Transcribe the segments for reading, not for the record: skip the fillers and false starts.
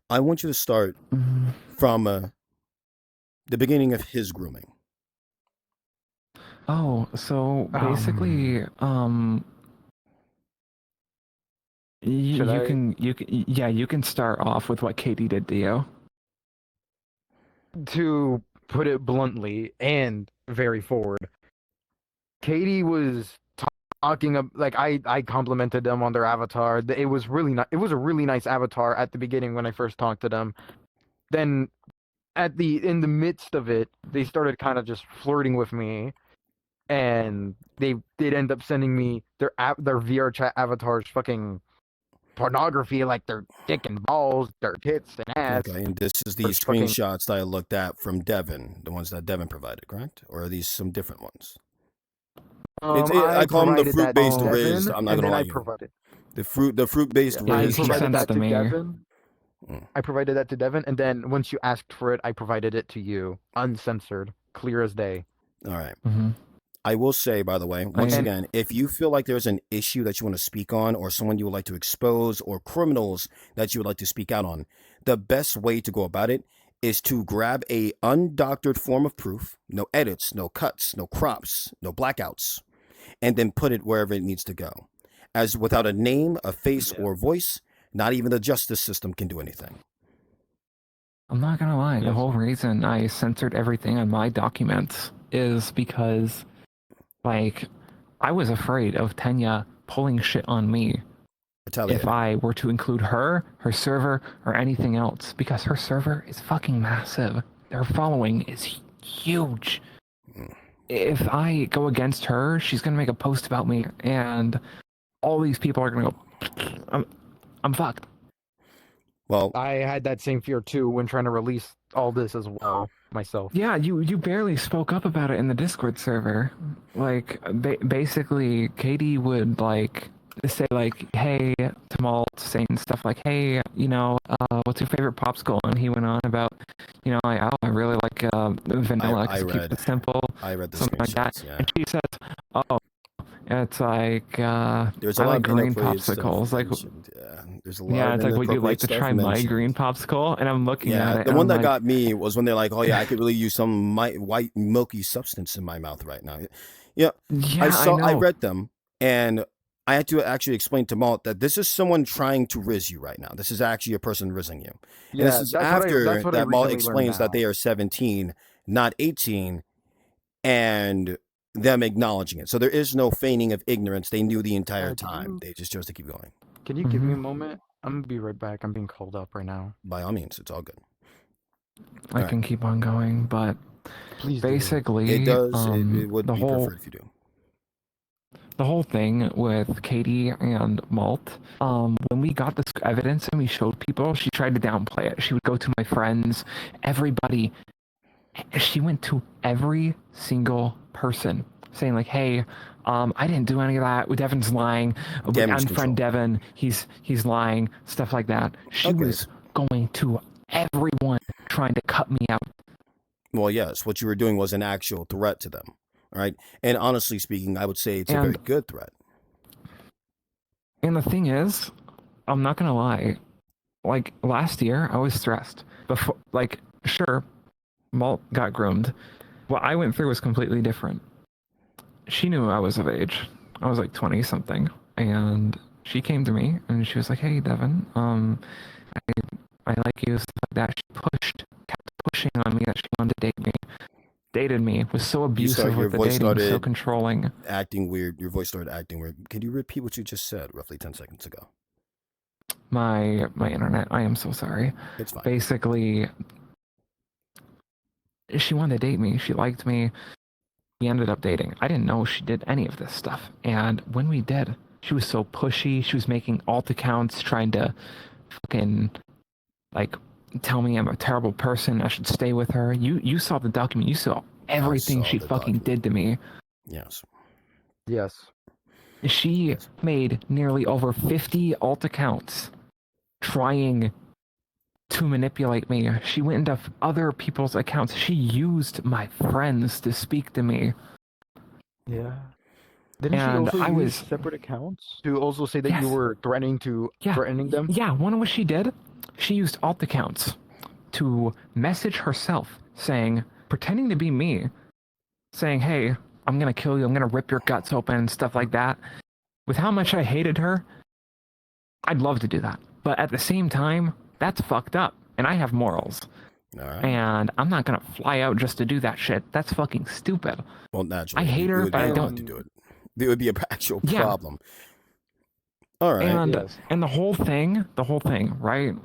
I want you to start from the beginning of his grooming. Oh, so basically, Should I? you can start off with what Katie did to you. To put it bluntly and very forward, Katie was talking like I complimented them on their avatar. It was really nice. It was a really nice avatar at the beginning when I first talked to them. Then in the midst of it, they started kind of just flirting with me, and they did end up sending me their VR chat avatars fucking pornography, like their dick and balls, their tits and ass. Okay, and this is the Or fucking screenshots that I looked at from Devin, the ones that Devin provided, correct? Or are these some different ones? I I call them the provided that to fruit-based riz. Devin, I'm not and gonna then lie I to you. provided. The fruit-based I riz. he provided sent that it to to me. Devin. I provided that to Devin, and then once you asked for it, I provided it to you, uncensored, clear as day. All right. Mm-hmm. I will say, by the way, once And- again, if you feel like there's an issue that you want to speak on, or someone you would like to expose, or criminals that you would like to speak out on, the best way to go about it is to grab a undoctored form of proof, no edits, no cuts, no crops, no blackouts, and then put it wherever it needs to go. As without a name, a face, or voice, not even the justice system can do anything. I'm not gonna lie, the Yes. whole reason I censored everything on my documents is because, like, I was afraid of Tenya pulling shit on me Retaliate. if I were to include her server, or anything else, because her server is fucking massive. Their following is huge. If I go against her, she's gonna make a post about me, and all these people are gonna go, I'm fucked. Well, I had that same fear too when trying to release all this as well myself. Yeah, you barely spoke up about it in the Discord server. Like, basically, Katie would, like, say, like, hey, to Malt, saying stuff like, hey, what's your favorite popsicle? And he went on about, I really like vanilla, because it keeps it simple, I read the something like that. screenshots, yeah. And she says, oh, it's like, There's a I lot like of green inappropriate stuff popsicles. Like, mentioned. Yeah, there's a lot yeah, of it's like, would you like inappropriate to stuff try my mentioned. green popsicle? And I'm looking at Yeah, it, the and one I'm that like, got me was when they're like, "Oh yeah, I could really use some white milky substance in my mouth right now." Yeah, yeah, I I know. read them, and I had to actually explain to Malt that this is someone trying to riz you right now. This is actually a person rizzing you. And this is after that's what I that Malt recently explains learned that they now. are 17, not 18, and them acknowledging it. So there is no feigning of ignorance. They knew the entire time. They just chose to keep going. Can you give me a moment? I'm gonna be right back. I'm being called up right now. By all means, it's all good. I can keep on going, but Please basically, it does. It would the be whole preferred if you do. the whole thing with Katie and Malt, when we got this evidence and we showed people, she tried to downplay it. She would go to my friends, everybody. She went to every single person saying, like, hey, I didn't do any of that. Devin's lying. We unfriend Devin. He's lying. Stuff like that. She was going to everyone trying to cut me out. Well, yes, what you were doing was an actual threat to them, right? And honestly speaking, I would say it's a very good threat. And the thing is, I'm not gonna lie, like, last year I was stressed. Before, like, sure, Malt got groomed. What I went through was completely different. She knew I was of age. I was like 20 something, and she came to me and she was like, "Hey, Devin, I like you," stuff like that. She kept pushing on me that she wanted to date me. Dated me, was so abusive with the dating, so controlling. Acting weird. Your voice started acting weird. Can you repeat what you just said roughly 10 seconds ago? My internet. I am so sorry. It's fine. Basically, she wanted to date me. She liked me. We ended up dating. I didn't know she did any of this stuff. And when we did, she was so pushy. She was making alt accounts, trying to fucking, like, tell me I'm a terrible person. I should stay with her. You saw the document. You saw everything she fucking did to me. Yes. She made nearly over 50 alt accounts trying to manipulate me. She went into other people's accounts. She used my friends to speak to me. Yeah. Didn't she also use separate accounts to also say that you were threatening them? Yeah, one of what she did she used alt accounts to message herself pretending to be me, saying, hey, I'm going to kill you. I'm going to rip your guts open, stuff like that. With how much I hated her, I'd love to do that. But at the same time, that's fucked up. And I have morals. All right. And I'm not going to fly out just to do that shit. That's fucking stupid. Well, naturally, I hate her, would but I be don't. able to do it. There would be an actual Yeah. problem. All right. And the whole thing, right?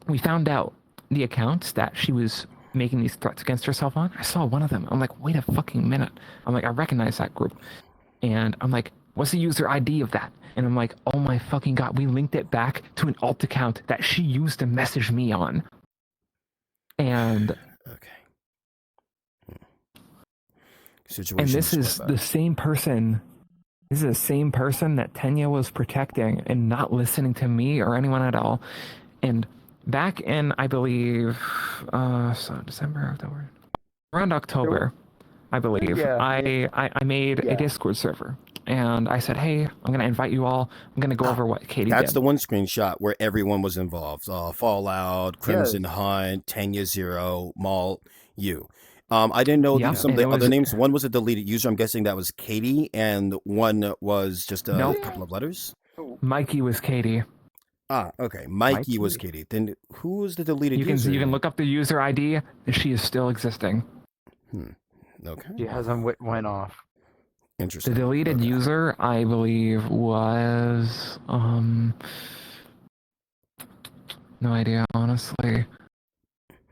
We found out the accounts that she was making these threats against herself on. I saw one of them. I'm like, wait a fucking minute. I'm like, I recognize that group. And I'm like, what's the user ID of that? And I'm like, oh my fucking God, we linked it back to an alt account that she used to message me on. And okay. Situation. And this is the same person. This is the same person that Tenya was protecting and not listening to me or anyone at all. And back in, I believe, December, October, around October, I believe, I made a Discord server. And I said, hey, I'm going to invite you all. I'm going to go over what Katie did. That's the one screenshot where everyone was involved. Fallout, Crimson Hunt, Tenya Zero, Malt, you. I didn't know some of the other names. One was a deleted user. I'm guessing that was Katie. And one was just a couple of letters. Mikey was Katie. Ah, okay. Mikey was Katie. Then who was the deleted user? You can look up the user ID. She is still existing. Okay. She hasn't went off. Interesting. The deleted user, I believe, was no idea, honestly.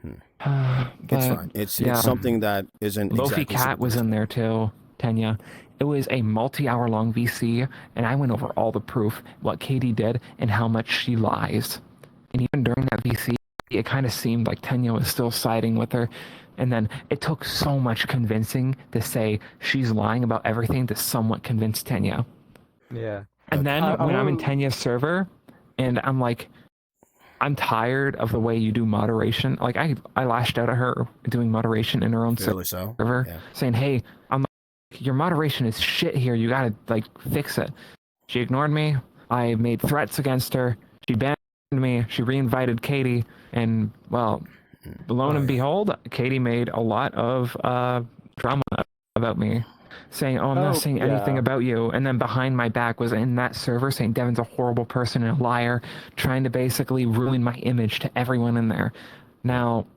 It's fine. It's something that isn't Lofi exactly Cat was in there too, Tenya. It was a multi-hour long VC, and I went over all the proof, what Katie did, and how much she lies. And even during that VC, it kind of seemed like Tenya was still siding with her. And then it took so much convincing to say she's lying about everything to somewhat convince Tenya. Yeah. And then when I'm in Tenya's server, and I'm like, I'm tired of the way you do moderation. Like I lashed out at her doing moderation in her own server, saying, hey, I'm like, your moderation is shit here. You gotta like fix it. She ignored me. I made threats against her. She banned me. She reinvited Katie, and well, lo and behold, Katie made a lot of drama about me, saying, oh, I'm not saying anything about you. And then behind my back was in that server saying Devin's a horrible person and a liar, trying to basically ruin my image to everyone in there. Now,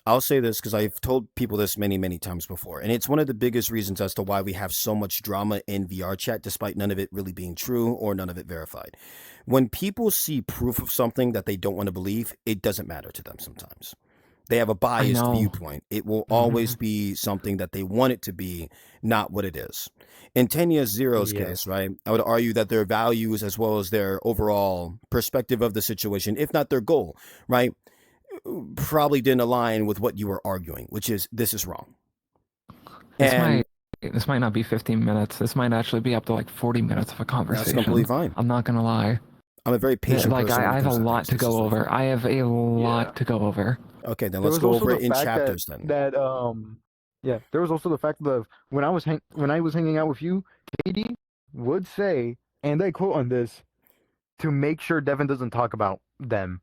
I'll say this because I've told people this many, many times before, and it's one of the biggest reasons as to why we have so much drama in VR chat, despite none of it really being true or none of it verified. When people see proof of something that they don't want to believe, it doesn't matter to them sometimes. They have a biased viewpoint. It will always be something that they want it to be, not what it is. In Tenya Zero's case, right, I would argue that their values as well as their overall perspective of the situation, if not their goal, right, probably didn't align with what you were arguing, which is this is wrong. This might not be 15 minutes. This might actually be up to like 40 minutes of a conversation. That's completely fine. I'm not going to lie. I'm a very patient person. I have a lot to go over. I have a lot to go over. Okay, then let's go over it in chapters then. There was also the fact that when I was hanging out with you, Katie would say, and I quote on this, to make sure Devin doesn't talk about them.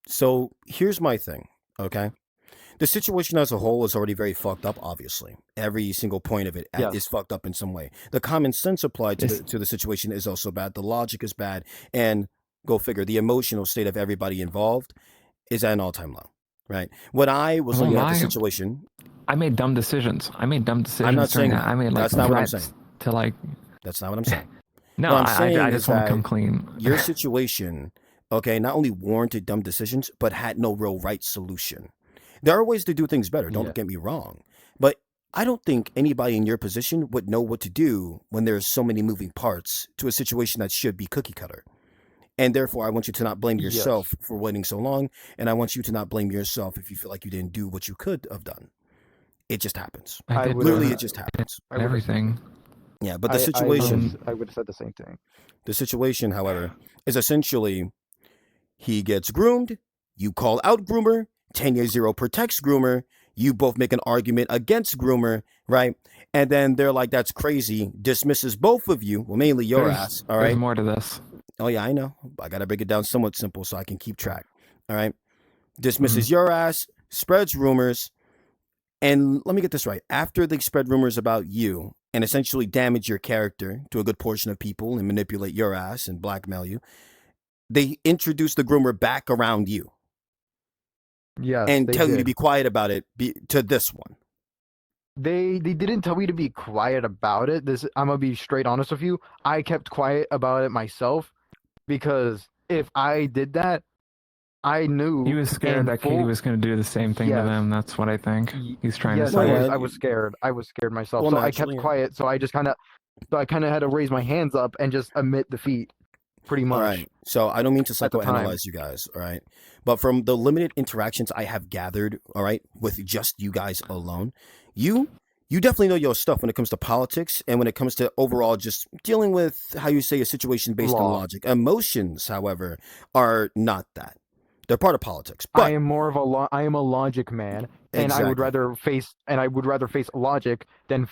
So here's my thing, okay? The situation as a whole is already very fucked up, obviously. Every single point of it is fucked up in some way. The common sense applied to the situation is also bad. The logic is bad. And go figure, the emotional state of everybody involved is at an all-time low, right? When I was looking at the situation... I made dumb decisions. I'm not saying that. I made that's not what I'm saying. That's not what I'm saying. No, I just want to come clean. Your situation, okay, not only warranted dumb decisions, but had no real right solution. There are ways to do things better, don't get me wrong. But I don't think anybody in your position would know what to do when there's so many moving parts to a situation that should be cookie cutter. And therefore, I want you to not blame yourself for waiting so long. And I want you to not blame yourself if you feel like you didn't do what you could have done. It just happens. Literally, it just happens. Everything. Yeah, but the situation... I would have said the same thing. The situation, however, is essentially he gets groomed, you call out groomer, Tenya Zero protects groomer, You both make an argument against groomer, right? And then they're like, "That's crazy," dismisses both of you, well, mainly your ass. All There's right. more to this. Oh yeah, I know. I gotta break it down somewhat simple so I can keep track. All right. Dismisses Mhm. your ass, spreads rumors, and let me get this right. After they spread rumors about you and essentially damage your character to a good portion of people and manipulate your ass and blackmail you, they introduce the groomer back around you Yes, and they tell you to did. be quiet about it to this one. They didn't tell me to be quiet about it. This I'm gonna be straight honest with you. I kept quiet about it myself because if I did that, I knew He was scared in that Katie full. was going to do the same thing to Yes, them. That's what I think he's trying to yes, Well, say. yeah, I was scared. I was scared myself. well, So I kept naturally. quiet. So I kind of had to raise my hands up and just admit defeat, pretty All much right. So I don't mean to at the time. psychoanalyze you guys, all right? But from the limited interactions I have gathered, all right, with just you guys alone, you you definitely know your stuff when it comes to politics and when it comes to overall just dealing with how you say a situation based on Law. logic. Emotions, however, are not that. They're part of politics. I But am more of I am a logic man, and exactly. I would rather face logic than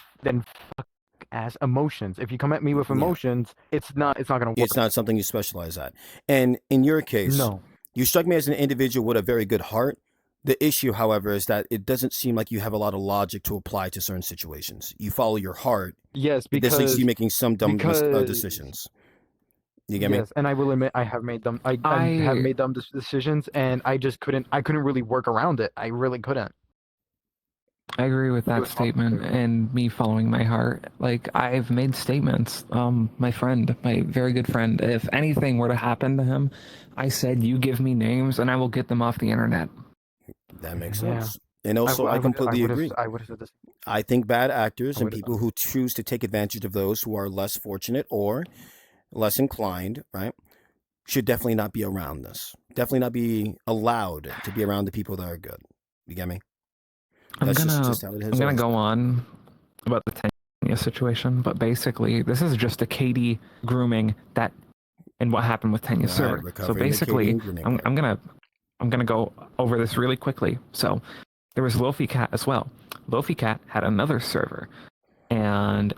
ass emotions. If you come at me with Yeah. emotions, it's not gonna work. It's not something you specialize at. And in your case, No. you strike me as an individual with a very good heart. The issue, however, is that it doesn't seem like you have a lot of logic to apply to certain situations. You follow your heart. Yes, This leads to you because making some dumb because decisions. You get me? yes, and I will admit I have made them. I have I made dumb decisions, and I couldn't really work around it. I really couldn't. agree with It that was statement complicated. and me following my heart. Like I've made statements. My friend, my very good friend, if anything were to happen to him, I said, "You give me names, and I will get them off the internet." That makes Yeah, sense. And also, I completely agree. I would have said this. I think bad actors I and would people who choose to take advantage of those who are less fortunate or less inclined, right, should definitely not be around this. Definitely not be allowed to be around the people that are good. You get me? I'm That's gonna just how it has I'm gonna always go been. on about the Tanya situation, but basically this is just a Katie grooming that and what happened with Tanya's All right, server. So recovering the Katie basically, and grooming I'm, part. I'm gonna I'm gonna go over this really quickly. So there was Lofi Cat as well. Lofi Cat had another server, and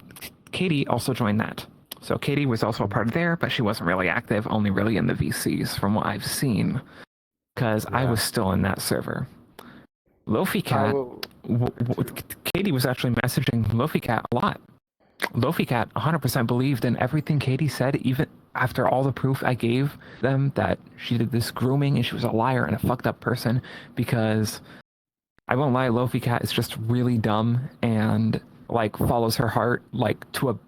Katie also joined that. So Katie was also a part of there, but she wasn't really active, only really in the VCs from what I've seen, because I Yeah. was still in that server. Lofi I Cat, will. Katie was actually messaging Lofi Cat a lot. Lofi Cat 100% believed in everything Katie said, even after all the proof I gave them that she did this grooming and she was a liar and a fucked up person. Because I won't lie, Lofi Cat is just really dumb and like follows her heart like to a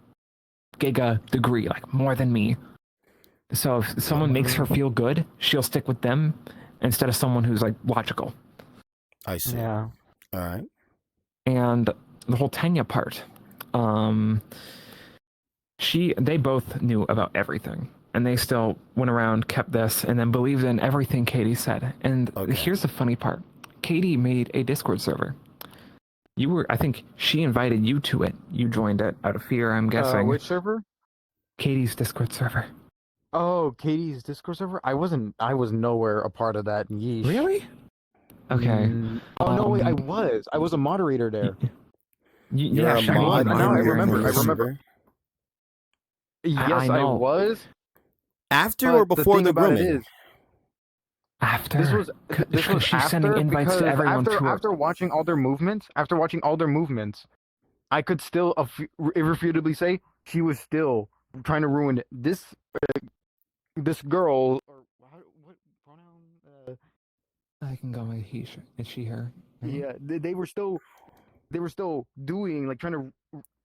giga degree, like more than me. So if someone makes her feel good, she'll stick with them instead of someone who's like logical. I see. Yeah. All right. And the whole Tenya part, they both knew about everything, and they still went around, kept this, and then believed in everything Katie said. And Okay. here's the funny part: Katie made a Discord server. I think she invited you to it. You joined it out of fear, I'm guessing. Which server? Katie's Discord server. Oh, Katie's Discord server. I was nowhere a part of that. Yeesh. Really? Okay. Oh no, wait. I was. I was a moderator there. You're Yeah, a she mod was. Now I in your remember. I remember. server? Yes, I I know. was. After or But the before thing the about it grooming? is, After this was she's sending after invites because to everyone to her. after watching all their movements, I could still irrefutably say she was still trying to ruin this girl. Or what pronoun? I can go with he, she, her. Yeah, they were still doing like trying to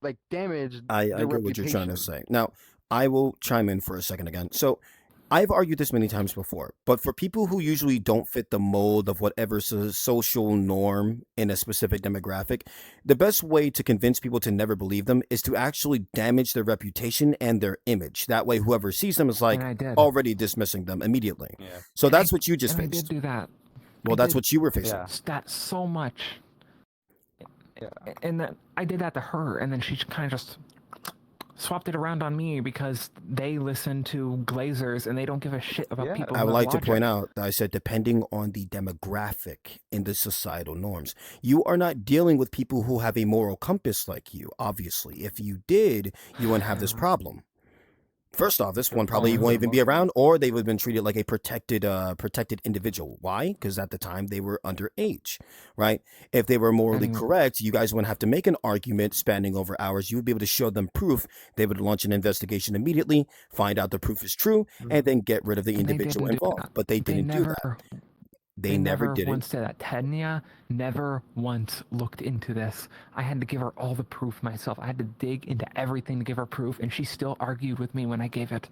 like damage I their get what you're trying to reputation. say. Now, I will chime in for a second again. So, I've argued this many times before, but for people who usually don't fit the mold of whatever social norm in a specific demographic, the best way to convince people to never believe them is to actually damage their reputation and their image. That way, whoever sees them is like And I did. already dismissing them immediately. Yeah. So that's what you just And I faced. did do that. Well, that's what you were facing. Yeah. That so much. Yeah. And then I did that to her, and then she kind of just swapped it around on me because they listen to Glazers and they don't give a shit about Yeah. people I who would have like to logic. point out that I said depending on the demographic in the societal norms. You are not dealing with people who have a moral compass like you, obviously. If you did, you wouldn't have this problem. First off, this one probably won't even be around, or they would have been treated like a protected individual. Why? Because at the time they were underage, right? If they were morally And- correct, you guys wouldn't have to make an argument spanning over hours. You would be able to show them proof. They would launch an investigation immediately, find out the proof is true, and then get rid of the And they individual didn't do involved. that. But they didn't do that. They They never never did it. once did that. Tenya never once looked into this. I had to give her all the proof myself. I had to dig into everything to give her proof, and she still argued with me when I gave it.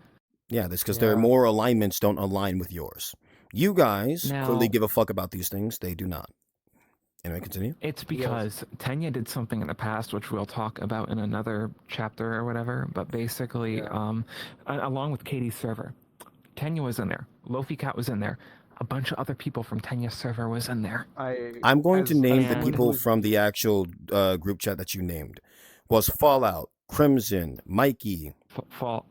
Yeah, that's because their moral alignments don't align with yours. You guys clearly Now, give a fuck about these things. They do not. Anyway, continue. it's because Tenya did something in the past, which we'll talk about in another chapter or whatever. But basically, along with Katie's server, Tenya was in there. Lofi Cat was in there. A bunch of other people from Tenya's server was in there. I'm going to name the someone people from the actual group chat that you named. Was Fallout, Crimson, Mikey. Fall.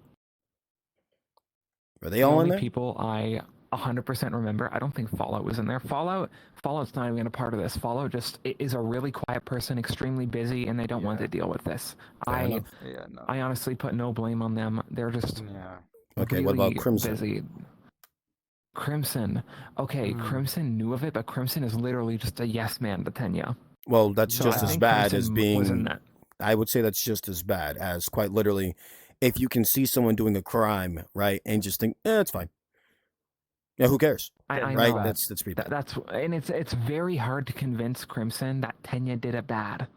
Are they The all in only there? people I 100% remember. I don't think Fallout was in there. Fallout's not even a part of this. Fallout just is a really quiet person, extremely busy, and they don't want to deal with this. I honestly put no blame on them. They're just Okay, really what about Crimson? busy. Crimson. Okay, Crimson knew of it, but Crimson is literally just a yes man to Tenya. Well, that's So just I as think bad as Crimson was in being. that. I would say that's just as bad as quite literally, if you can see someone doing a crime, right, and just think, it's fine. Yeah, who cares? I Right? know That's pretty bad. and it's very hard to convince Crimson that Tenya did it bad.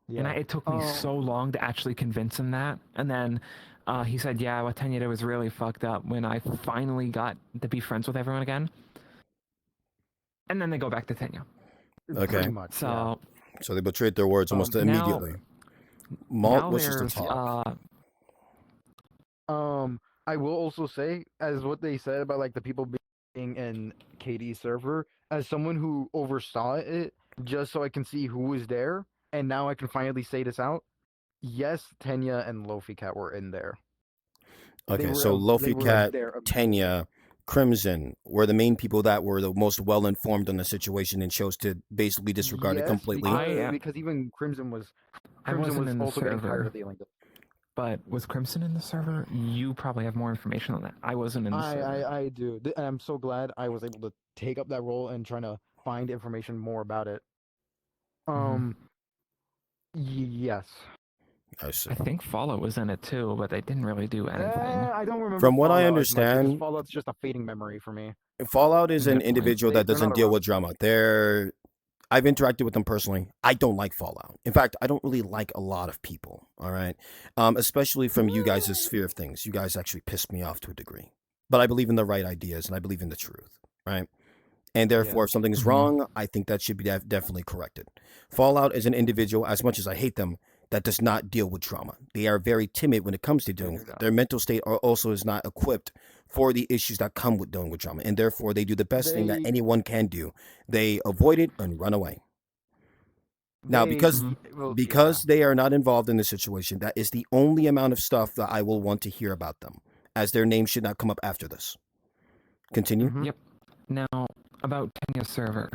And it took me so long to actually convince him that. And then he said, yeah, what Tenya did was really fucked up when I finally got to be friends with everyone again. And then they go back to Tenya. Okay. Pretty much. So So they betrayed their words almost now- immediately. Malt now was just a there's talk. I will also say, as what they said about like the people being in Katie's server, as someone who oversaw it, just so I can see who was there, and now I can finally say this out. Yes, Tenya and Lofi Cat were in there. Okay, so Lofi Cat, Tenya, Crimson were the main people that were the most well informed on the situation and chose to basically disregard it completely. Because even Crimson was in the also getting tired server. of dealing with. But was Crimson in the server? You probably have more information on that. I wasn't in the server. I do. And I'm so glad I was able to take up that role and trying to find information more about it. Yes. I see. I think Fallout was in it too, but they didn't really do anything. I don't remember. From what I Fallout as much, because understand, Fallout's just a fading memory for me. Fallout is an Definitely. individual that They're doesn't not deal around. with drama. I've interacted with them personally. I don't like Fallout. In fact, I don't really like a lot of people. All right, especially from you guys' sphere of things. You guys actually piss me off to a degree. But I believe in the right ideas and I believe in the truth. Right. And therefore, if something is wrong, I think that should be definitely corrected. Fallout is an individual, as much as I hate them, that does not deal with trauma. They are very timid when it comes to dealing with it. Their mental state also is not equipped for the issues that come with dealing with trauma. And therefore, they do the best thing that anyone can do. They avoid it and run away. Now, because they are not involved in the situation, that is the only amount of stuff that I will want to hear about them, as their name should not come up after this. Continue. Yep. Now, about Tenya's server.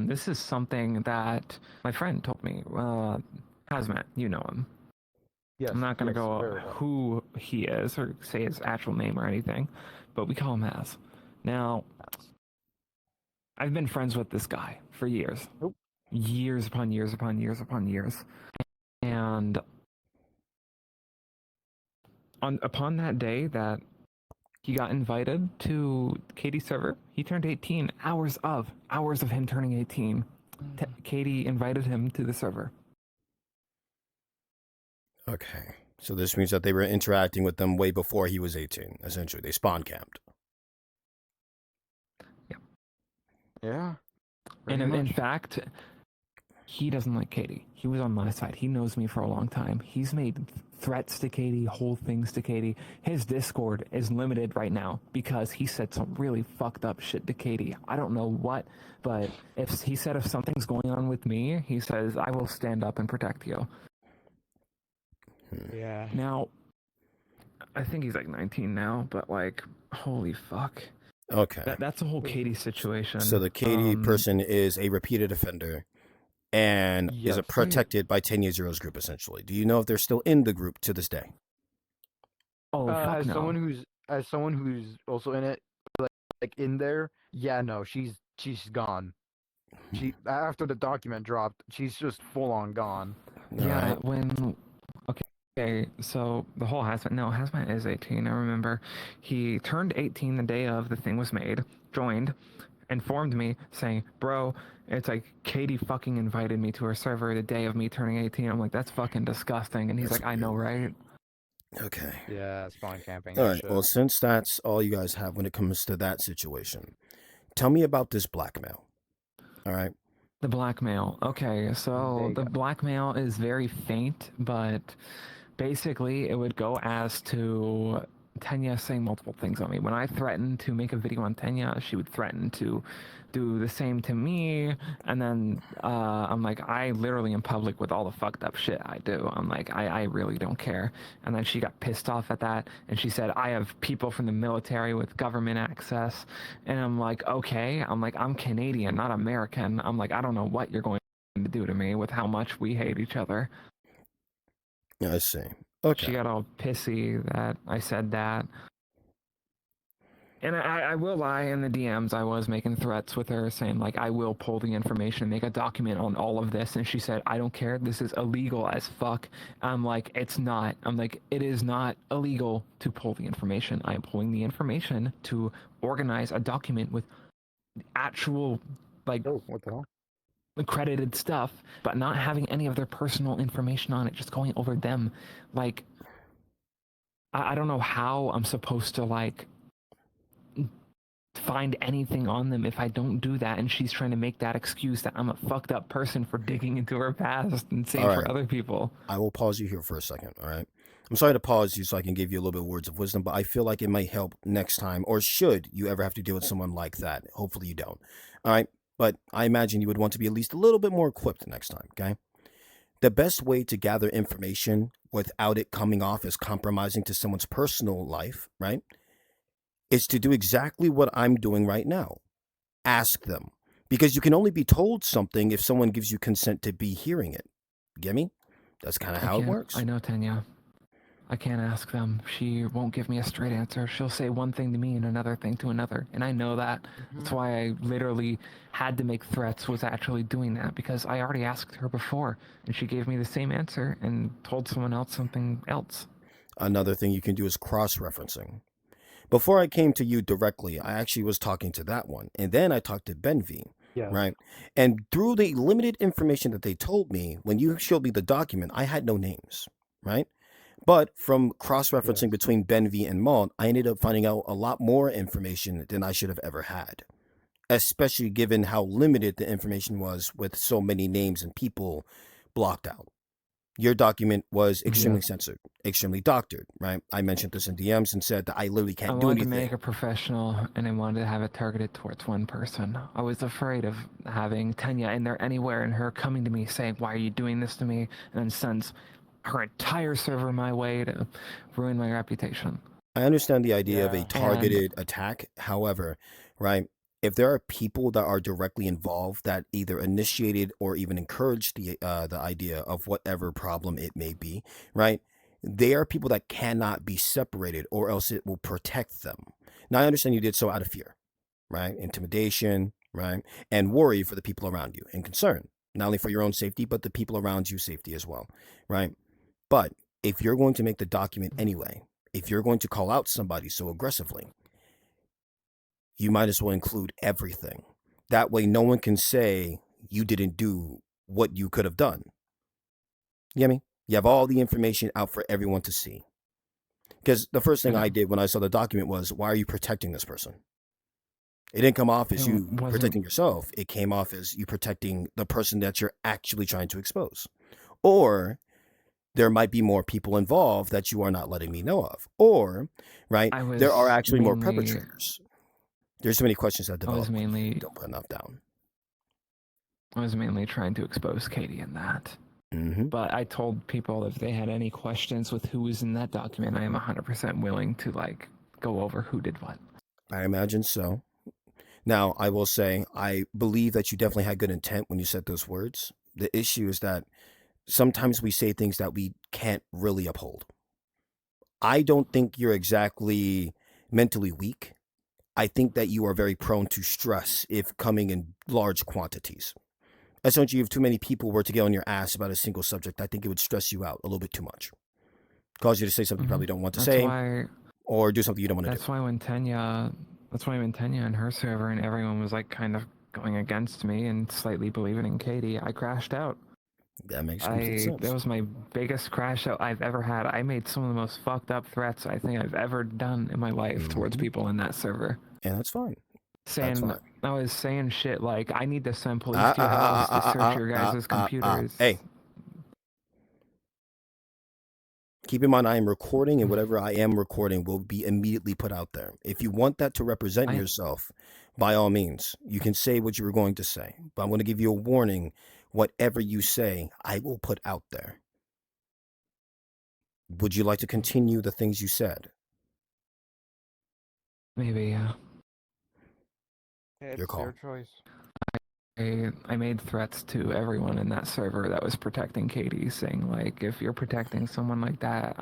This is something that my friend told me. Hazmat, you know him. Yes, I'm not going to go very well. who he is or say his actual name or anything, but we call him Haz. Now, I've been friends with this guy for years. Years upon years upon years upon years. And upon that day that he got invited to Katie's server, he turned 18. Hours of him turning 18. Katie invited him to the server. Okay. So this means that they were interacting with them way before he was 18, essentially. They spawn camped. Yeah. And in fact, he doesn't like Katie. He was on my side. He knows me for a long time. He's made threats to Katie, whole things to Katie. His Discord is limited right now because he said some really fucked up shit to Katie. I don't know what, but if something's going on with me, he says, I will stand up and protect you. Yeah. Now, I think he's like 19 now, but like, holy fuck. Okay. That's a whole Katie situation. So the Katie person is a repeated offender and is a Yes. protected by 10 years zeros group, essentially. Do you know if they're still in the group to this day? Oh fuck As no. someone who's also in it, like in there, yeah, no, she's gone. She after the document dropped, she's just full on gone. All Yeah, right. when okay, so the whole Hazmat, no, Hazmat is 18. I remember he turned 18 the day of the thing was made, joined, informed me saying, "Bro, it's like Katie fucking invited me to her server the day of me turning 18." I'm like, "That's fucking disgusting." And he's That's like, "I know, right?" Yeah, Okay. spawn camping All that right. shit. Well, since that's all you guys have when it comes to that situation, tell me about this blackmail. All right. The blackmail. Okay, so the Vega. blackmail is very faint, but basically it would go as to Tenya saying multiple things on me. When I threatened to make a video on Tenya, she would threaten to do the same to me. And then I'm like, I literally in public with all the fucked up shit I do. I'm like, I really don't care. And then she got pissed off at that. And she said, I have people from the military with government access. And I'm like, okay. I'm like, I'm Canadian, not American. I'm like, I don't know what you're going to do to me with how much we hate each other. Yeah, I see. She Okay. got all pissy that I said that. And I will lie, in the DMs, I was making threats with her saying, like, I will pull the information, make a document on all of this. And she said, I don't care. This is illegal as fuck. I'm like, it's not. I'm like, it is not illegal to pull the information. I am pulling the information to organize a document with actual, like, Oh, what the hell? accredited stuff, but not having any of their personal information on it, just going over them. Like, I don't know how I'm supposed to, like, find anything on them if I don't do that. And she's trying to make that excuse that I'm a fucked up person for digging into her past and same All for right. other people. I will pause you here for a second. All right. I'm sorry to pause you so I can give you a little bit of words of wisdom, but I feel like it might help next time, or should you ever have to deal with someone like that. Hopefully you don't. All right. But I imagine you would want to be at least a little bit more equipped next time. Okay. The best way to gather information without it coming off as compromising to someone's personal life, right, is to do exactly what I'm doing right now. Ask them. Because you can only be told something if someone gives you consent to be hearing it. Get me? That's kind of how it works. I know, Tanya. I can't ask them. She won't give me a straight answer. She'll say one thing to me and another thing to another. And I know that. That's why I literally had to make threats, was actually doing that, because I already asked her before and she gave me the same answer and told someone else something else. Another thing you can do is cross referencing. Before I came to you directly, I actually was talking to that one. And then I talked to Benvi, Yes. right? And through the limited information that they told me, when you showed me the document, I had no names, right? But from cross referencing Yes. between Benvi and Malt, I ended up finding out a lot more information than I should have ever had, especially given how limited the information was with so many names and people blocked out. Your document was extremely censored, extremely doctored, right? I mentioned this in DMs and said that I literally I can't do wanted to anything. make it professional and I wanted to have it targeted towards one person. I was afraid of having Tanya in there anywhere and her coming to me saying, why are you doing this to me? And then sends her entire server my way to ruin my reputation. I understand the idea of a Yeah. targeted attack. However, right, if there are people that are directly involved that either initiated or even encouraged the idea of whatever problem it may be, right, they are people that cannot be separated, or else it will protect them. Now, I understand you did so out of fear, right, intimidation, right, and worry for the people around you, and concern not only for your own safety but the people around you safety as well, right. But if you're going to make the document anyway, if you're going to call out somebody so aggressively, you might as well include everything. That way, no one can say you didn't do what you could have done. You get me? You have all the information out for everyone to see. Because the first thing I did when I saw the document was, why are you protecting this person? It didn't come off as you protecting yourself. It came off as you protecting the person that you're actually trying to expose. Or there might be more people involved that you are not letting me know of. Or, right, there are actually more perpetrators. There's so many questions that develop. Don't put enough down. I was mainly trying to expose Katie in that. Mm-hmm. But I told people if they had any questions with who was in that document, I am 100% willing to like go over who did what. I imagine so. Now, I will say, I believe that you definitely had good intent when you said those words. The issue is that sometimes we say things that we can't really uphold. I don't think you're exactly mentally weak. I think that you are very prone to stress if coming in large quantities. Essentially, if too many people were to get on your ass about a single subject, I think it would stress you out a little bit too much. Cause you to say something you probably don't want to That's say, why. or do something you don't want to do. That's why when Tenya and her server and everyone was like kind of going against me and slightly believing in Katie, I crashed out. That makes complete sense. That was my biggest crash out I've ever had. I made some of the most fucked up threats I think I've ever done in my life towards people in that server. And that's fine. Saying That's fine. I was saying shit like I need to send police to your house to search your guys' computers. Hey. Keep in mind, I am recording, and whatever I am recording will be immediately put out there. If you want that to represent yourself, by all means, you can say what you were going to say. But I'm going to give you a warning. Whatever you say, I will put out there. Would you like to continue the things you said? Maybe, yeah. It's Your call. your choice. I made threats to everyone in that server that was protecting Katie, saying like, if you're protecting someone like that,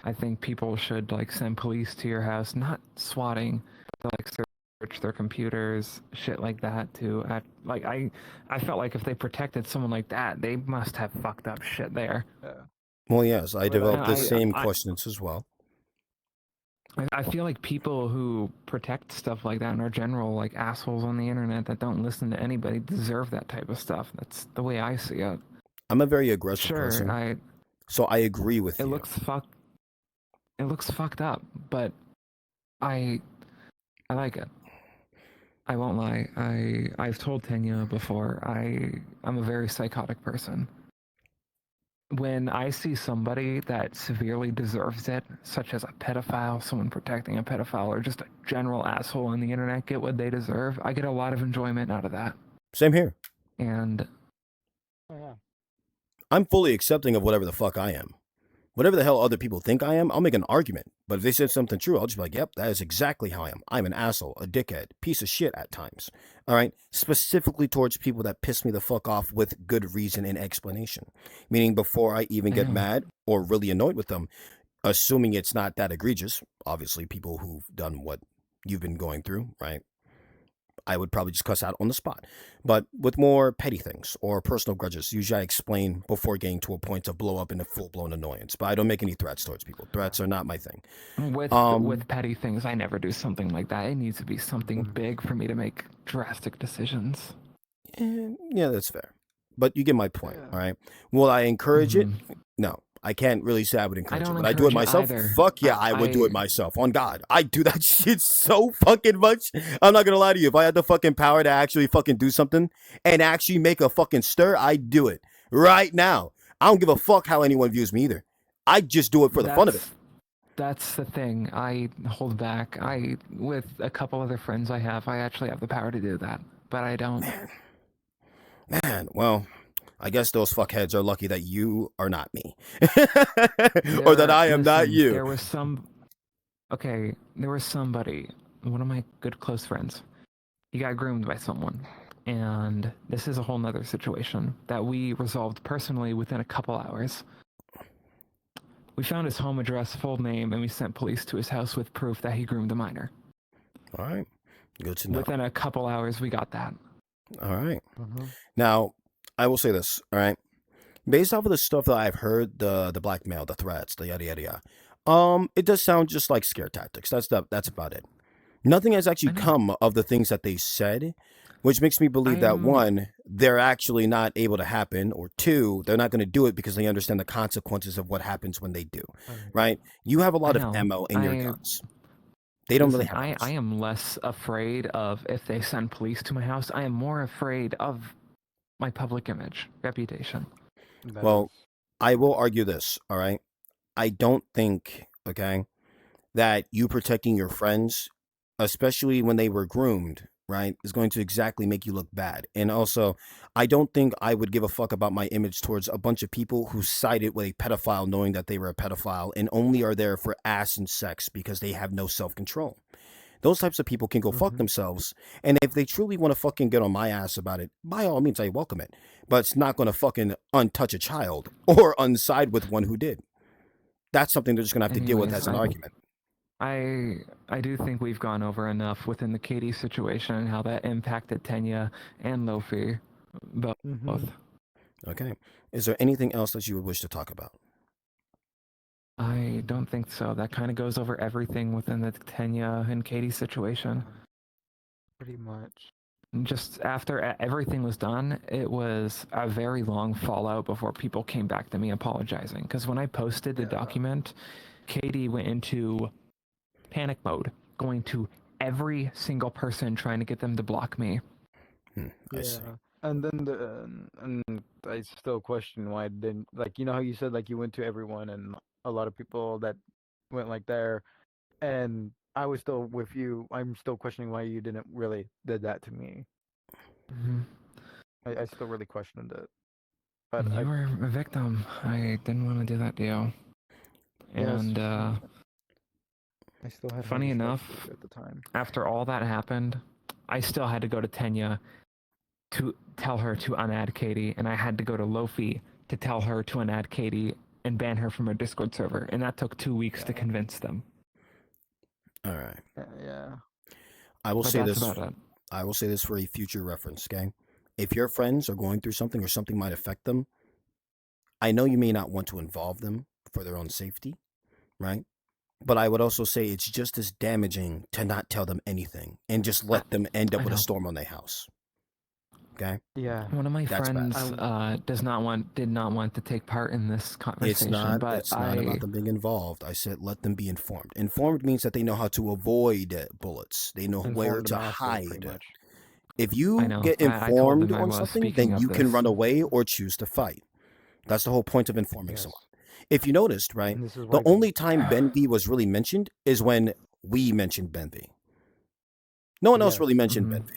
I think people should like send police to your house, not swatting, but like search their computers, shit like that too. I felt like if they protected someone like that, they must have fucked up shit there. Yeah. Well, yes, I developed the I- same I- questions as well. I feel like people who protect stuff like that and are general like assholes on the internet that don't listen to anybody deserve that type of stuff. That's the way I see it. I'm a very aggressive Sure, person, so I agree with it you. looks fucked up, but I like it. I won't lie. I've told Tanya before. I'm a very psychotic person. When I see somebody that severely deserves it, such as a pedophile, someone protecting a pedophile, or just a general asshole on the internet get what they deserve, I get a lot of enjoyment out of that. Same here. And I'm fully accepting of whatever the fuck I am. Whatever the hell other people think I am, I'll make an argument. But if they said something true, I'll just be like, yep, that is exactly how I am. I'm an asshole, a dickhead, piece of shit at times. All right? Specifically towards people that piss me the fuck off with good reason and explanation. Meaning before I even get mad or really annoyed with them, assuming it's not that egregious, obviously people who've done what you've been going through, right? I would probably just cuss out on the spot. But with more petty things or personal grudges, usually I explain before getting to a point to blow up into full-blown annoyance. But I don't make any threats towards people. Threats are not my thing. With petty things, I never do something like that. It needs to be something big for me to make drastic decisions. Yeah, that's fair. But you get my point, all right? Will I encourage it? No. I can't really say I would encourage it. Would I do it myself? Fuck yeah, I would do it myself. On God. I do that shit so fucking much. I'm not gonna lie to you. If I had the fucking power to actually fucking do something and actually make a fucking stir, I'd do it right now. I don't give a fuck how anyone views me either. I just do it for the fun of it. That's the thing. I hold back. With a couple other friends I actually have the power to do that, but I don't. Man, well, I guess those fuckheads are lucky that you are not me. Or that I am not you. There was somebody, one of my good close friends. He got groomed by someone. And this is a whole nother situation that we resolved personally within a couple hours. We found his home address, full name, and we sent police to his house with proof that he groomed a minor. All right. Good to know. Within a couple hours, we got that. All right. Now, I will say this, all right? Based off of the stuff that I've heard, the blackmail, the threats, the yada yada yada, it does sound just like scare tactics. That's about it. Nothing has actually come of the things that they said, which makes me believe that one, they're actually not able to happen, or two, they're not going to do it because they understand the consequences of what happens when they do. Right? You have a lot of ammo in your guns. They don't really have. I am less afraid of if they send police to my house. I am more afraid of my public image, reputation. Well, I will argue this, all right? I don't think, okay, that you protecting your friends, especially when they were groomed, right, is going to exactly make you look bad. And also, I don't think I would give a fuck about my image towards a bunch of people who sided with a pedophile knowing that they were a pedophile and only are there for ass and sex because they have no self-control. Those types of people can go fuck themselves. And if they truly want to fucking get on my ass about it, by all means, I welcome it. But it's not going to fucking untouch a child or unside with one who did. That's something they're just going to have to deal with as an argument. I do think we've gone over enough within the Katie situation and how that impacted Tenya and Lofi both. Okay. Is there anything else that you would wish to talk about? I don't think so. That kind of goes over everything within the Tenya and Katie situation. Pretty much. Just after everything was done, it was a very long fallout before people came back to me apologizing. Because when I posted the document, Katie went into panic mode, going to every single person trying to get them to block me. I see. And then and I still question why it didn't, like, you know how you said like you went to everyone and a lot of people that went like there, and I was still with you. I'm still questioning why you didn't really did that to me. I still really questioned it. But You were a victim. I didn't want to do that to you. And I still had funny enough, at the time. After all that happened, I still had to go to Tenya to tell her to unadd Katie, and I had to go to Lofi to tell her to unadd Katie and ban her from her Discord server, and that took 2 weeks to convince them. All right. Yeah. I will say this. About it. I will say this for a future reference, okay? If your friends are going through something or something might affect them, I know you may not want to involve them for their own safety, right? But I would also say it's just as damaging to not tell them anything and just let them end up with a storm on their house. Okay? Yeah. One of my friends did not want to take part in this conversation. It's not about them being involved. I said let them be informed. Informed means that they know how to avoid bullets. They know where to hide. If you get informed on something, then you can run away or choose to fight. That's the whole point of informing someone. If you noticed, right, the only time Ben V was really mentioned is when we mentioned Ben V. No one else really mentioned Ben V.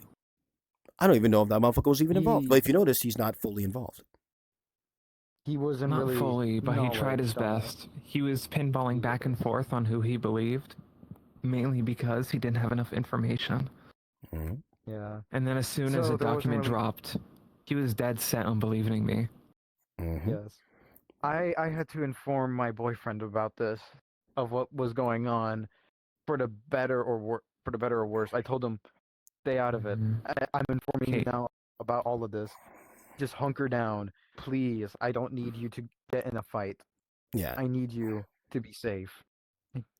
I don't even know if that motherfucker was even involved. But if you notice, he's not fully involved. He wasn't not really fully, but he tried his best. He was pinballing back and forth on who he believed, mainly because he didn't have enough information. Yeah. And then as soon as the document dropped, he was dead set on believing me. Yes. I had to inform my boyfriend about this, of what was going on, for the better or worse. I told him, stay out of it. I'm informing you now about all of this. Just hunker down, please. I don't need you to get in a fight. Yeah. I need you to be safe.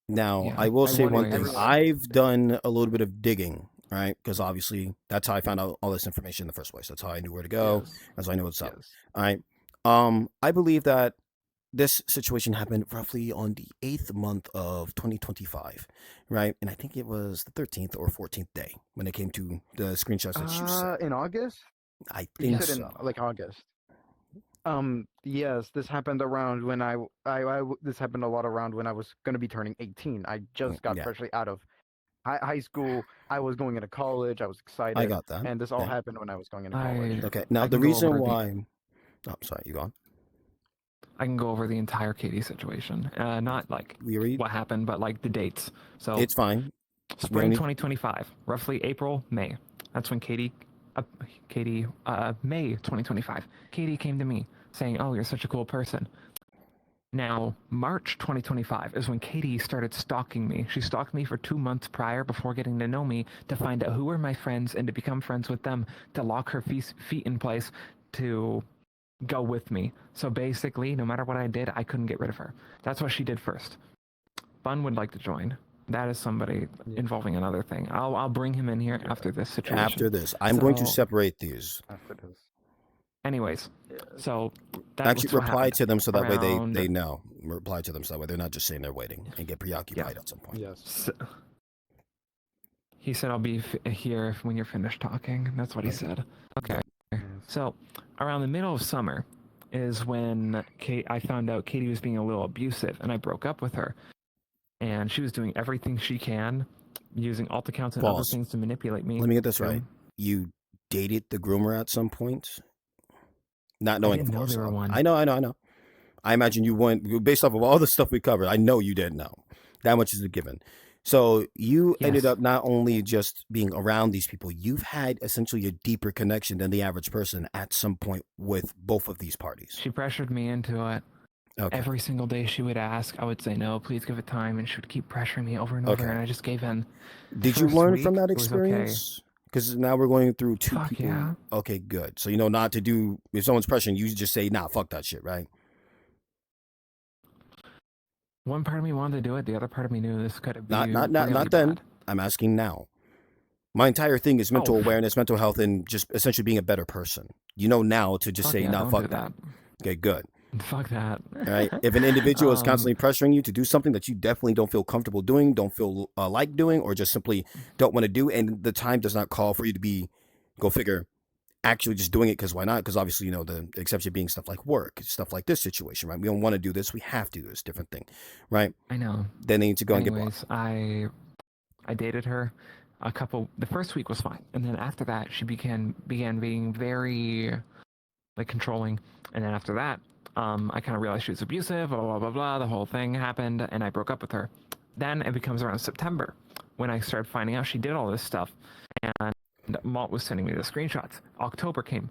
Now, I will say one thing. I've done a little bit of digging, right? Because obviously that's how I found out all this information in the first place. That's how I knew where to go. That's how I know what's up. All right. I believe that this situation happened roughly on the 8th month of 2025, right? And I think it was the 13th or 14th day when it came to the screenshots that you sent. In August? I think so. In, like, August. Yes, this happened around when this happened a lot around when I was going to be turning 18. I just got freshly out of high school. I was going into college. I was excited. I got that. And this all happened when I was going into college. Okay. Now, the reason why... Oh, sorry. You go on. I can go over the entire Katie situation. Not like what happened, but like the dates. So it's fine. Spring 2025, roughly April, May. That's when May 2025. Katie came to me saying, "Oh, you're such a cool person." Now, March 2025 is when Katie started stalking me. She stalked me for 2 months prior before getting to know me to find out who were my friends and to become friends with them, to lock her feet in place, to go with me. So basically, no matter what I did, I couldn't get rid of her. That's what she did first. Bun would like to join. That is somebody involving another thing. I'll bring him in here after this situation. After this. I'm going to separate these. After this. Anyways, so that actually reply to them so that way they know. Reply to them so that way they're not just sitting there waiting and get preoccupied at some point. Yes. So, he said, "I'll be here when you're finished talking." That's what he said. Okay. So around the middle of summer is when I found out Katie was being a little abusive, and I broke up with her. And she was doing everything she can using alt accounts and other Pause. things to manipulate me. Let me get this to- right. You dated the groomer at some point, not I knowing, didn't of know course. they were one. I know. I imagine you went based off of all the stuff we covered. I know you didn't know. That much is a given. So you ended Yes. up not only just being around these people, you've had essentially a deeper connection than the average person at some point with both of these parties. She pressured me into it. Okay. Every single day she would ask, I would say no, please give it time, and she would keep pressuring me over and over, Okay. and I just gave in. Did you First learn week, from that it was okay. experience? Because now we're going through two Fuck people. yeah. Okay, good. So you know not to do, if someone's pressuring you, just say, nah, fuck that shit, right? One part of me wanted to do it, the other part of me knew this could be Not really then. bad. I'm asking now. My entire thing is mental Oh. awareness, mental health, and just essentially being a better person. You know now to just Fuck say, yeah, nah, don't fuck do that. that. Okay, good. Fuck that. All right. If an individual is constantly pressuring you to do something that you definitely don't feel comfortable doing, don't feel like doing, or just simply don't want to do, and the time does not call for you to be, go figure, actually just doing it because why not? Because obviously, you know, the exception being stuff like work, stuff like this situation, right? We don't want to do this. We have to do this different thing, right? I know. Then they need to go and get blocked. Anyways, I dated her the first week was fine. And then after that, she began being very like controlling. And then after that, I kind of realized she was abusive, blah, blah, blah, blah. The whole thing happened and I broke up with her. Then it becomes around September when I started finding out she did all this stuff. And Malt was sending me the screenshots. October came.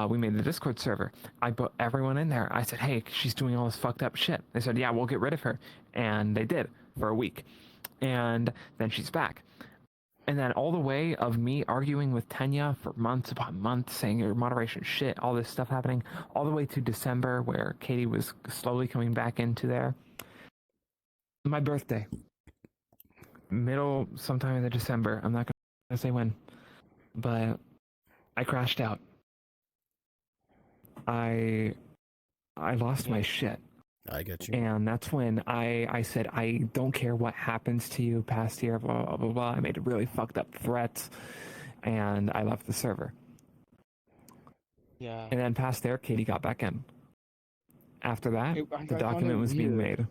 We made the Discord server. I put everyone in there. I said, hey, she's doing all this fucked up shit. They said, yeah, we'll get rid of her. And they did for a week. And then she's back. And then all the way of me arguing with Tenya for months upon months, saying your moderation shit, all this stuff happening, all the way to December where Katie was slowly coming back into there. My birthday, sometime in the December, I'm not going to say when, but I crashed out. I lost my shit. I get you. And that's when I said, I don't care what happens to you past year, blah, blah, blah, blah. I made really fucked up threats and I left the server. Yeah. And then past there, Katie got back in. After that, the document was being made.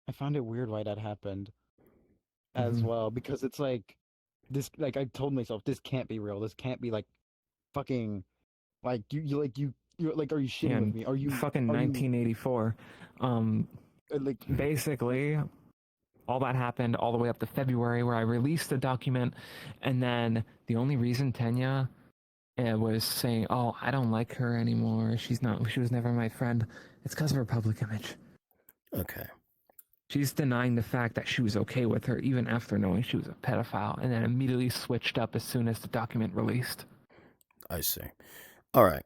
I found it weird why that happened as well, because it's like, this, like, I told myself, this can't be real. This can't be like fucking, like, you're like, are you shitting with me? Are you fucking are 1984? like, Basically, all that happened all the way up to February where I released the document, and then the only reason Tenya was saying, oh, I don't like her anymore, she was never my friend, it's because of her public image. Okay. She's denying the fact that she was okay with her even after knowing she was a pedophile, and then immediately switched up as soon as the document released. I see. All right.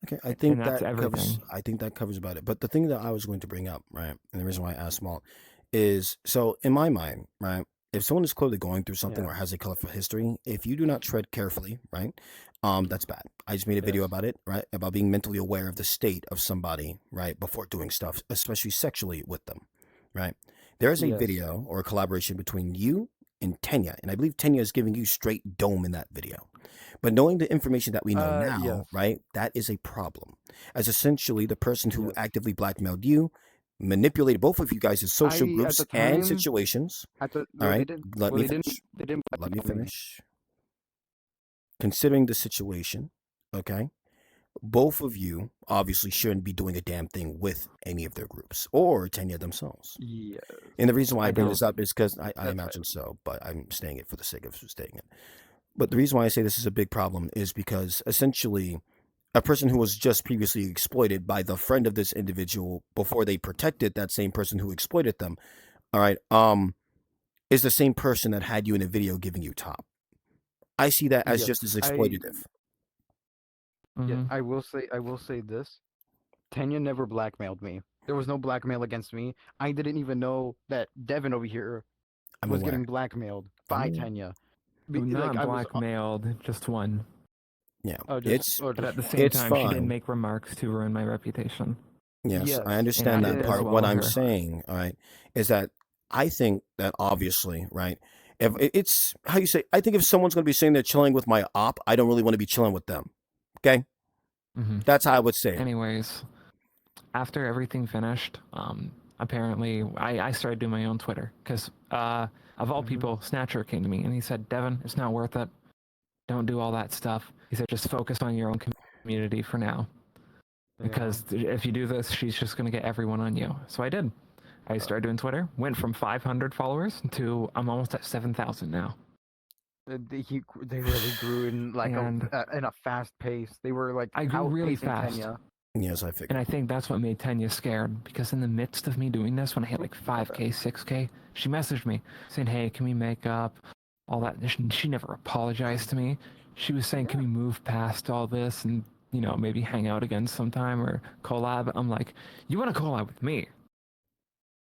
Okay, I think that's that covers. everything. I think that covers about it. But the thing that I was going to bring up, right, and the reason why I asked Malt is, so in my mind, right, if someone is clearly going through something or has a colorful history, if you do not tread carefully, right, that's bad. I just made a video about it, right, about being mentally aware of the state of somebody, right, before doing stuff, especially sexually with them, right. There is a video or a collaboration between you and Tenya, and I believe Tenya is giving you straight dome in that video. But knowing the information that we know now, right, that is a problem. As essentially the person who actively blackmailed you, manipulated both of you guys' social groups and situations. All right, let me finish. Let me finish. Considering the situation, okay, both of you obviously shouldn't be doing a damn thing with any of their groups or Tenya themselves. Yeah. And the reason why I bring this up is because I imagine so, but I'm saying it for the sake of stating it. But the reason why I say this is a big problem is because essentially a person who was just previously exploited by the friend of this individual before they protected that same person who exploited them, all right, is the same person that had you in a video giving you top. I see that as just as exploitative. Yeah, I will say this. Tenya never blackmailed me. There was no blackmail against me. I didn't even know that Devin over here was getting blackmailed by Tenya. Not blackmailed, just one. Yeah, but at the same time, she didn't make remarks to ruin my reputation. Yes, I understand that part. What I'm saying, all right, is that I think that obviously, right, if it's how you say, I think if someone's going to be saying they're chilling with my op, I don't really want to be chilling with them. Okay, that's how I would say it. Anyways, after everything finished, apparently I started doing my own Twitter because Of all Mhm. people, Snatcher came to me and he said, Devin, it's not worth it. Don't do all that stuff. He said, just focus on your own community for now. Because if you do this, she's just going to get everyone on you. So I did. I started doing Twitter, went from 500 followers to I'm almost at 7,000 now. They really grew in like And in a fast pace. They were like I grew really outpacing fast. Tenya. Yes, I figured. And I think that's what made Tenya scared, because in the midst of me doing this, when I hit like 5K, 6K, she messaged me saying, hey, can we make up? All that. She never apologized to me. She was saying, can we move past all this and, you know, maybe hang out again sometime or collab? I'm like, you want to collab with me?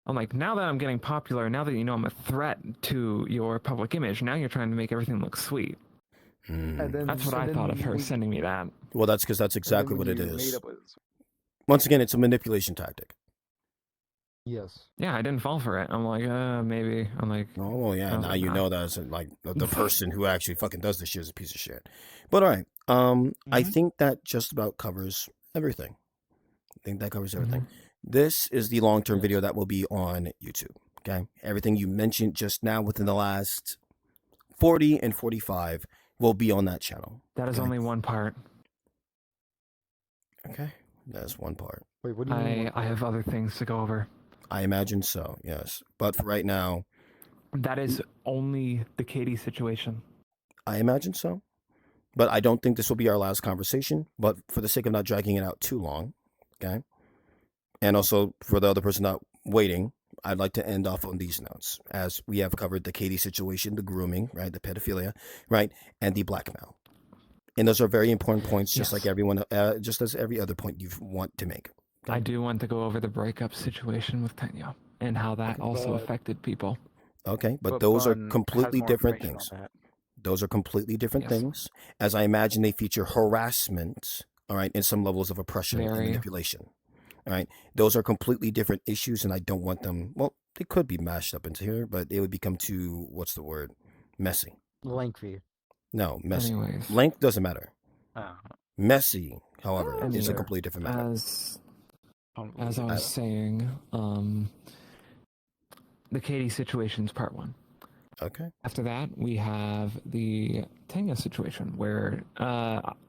I'm like, now that I'm getting popular, now that you know I'm a threat to your public image, now you're trying to make everything look sweet. Hmm. And then That's what I thought of her sending me that. Well, that's because that's and then exactly when what it you made is. up with- Once again, it's a manipulation tactic. Yes. Yeah, I didn't fall for it. I'm like, maybe. I'm like, Oh, well, yeah. I was Now like, you nah. know that as like the person who actually fucking does this shit is a piece of shit. But all right. I Mhm. think that just about covers everything. I think that covers everything. Mhm. This is the long-term Yes. video that will be on YouTube. Okay. Everything you mentioned just now within the last 40 and 45 will be on that channel. That is Okay. only one part. Okay. That's one part. Wait, what do you mean? I have other things to go over. I imagine so. Yes. But for right now, That is only the Katie situation. I imagine so. But I don't think this will be our last conversation. But for the sake of not dragging it out too long, okay? And also for the other person not waiting, I'd like to end off on these notes, as we have covered the Katie situation, the grooming, right, the pedophilia, right, and the blackmail. And those are very important points, just like Yes. everyone, just as every other point you want to make. I do want to go over the breakup situation with Tenya and how that also But- affected people. Okay, but But those are Bun has completely more different information things. on that. Those are completely different Yes. things, as I imagine they feature harassment, all right, and some levels of oppression and Very. manipulation. All right, those are completely different issues, and I don't want them. Well, they could be mashed up into here, but it would become too, what's the word, messy. Lengthy. No, messy. Anyways. Length doesn't matter. Oh. Messy, however, is a Anyway, completely different matter. As I I- was saying, the Katie situation's part one. Okay. After that, we have the Tenya situation, where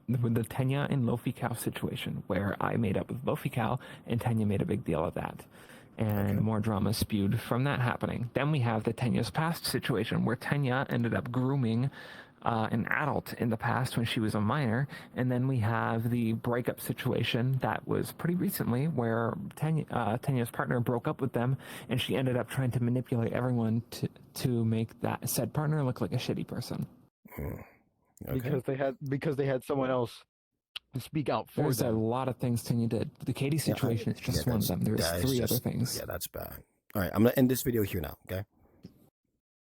with the Tenya and Lofi Cow situation, where I made up with Lofi Cow and Tenya made a big deal of that. And Okay. more drama spewed from that happening. Then we have the Tenya's past situation, where Tenya ended up grooming an adult in the past when she was a minor. And then we have the breakup situation that was pretty recently, where Tenya's partner broke up with them, and she ended up trying to manipulate everyone to make that said partner look like a shitty person. Hmm. Okay. Because they had someone else speak out for There's a them. lot of things Tenya did. The Katie situation is just one of them. There's that is three just- other things. Yeah, that's bad. All right, I'm gonna end this video here now. Okay.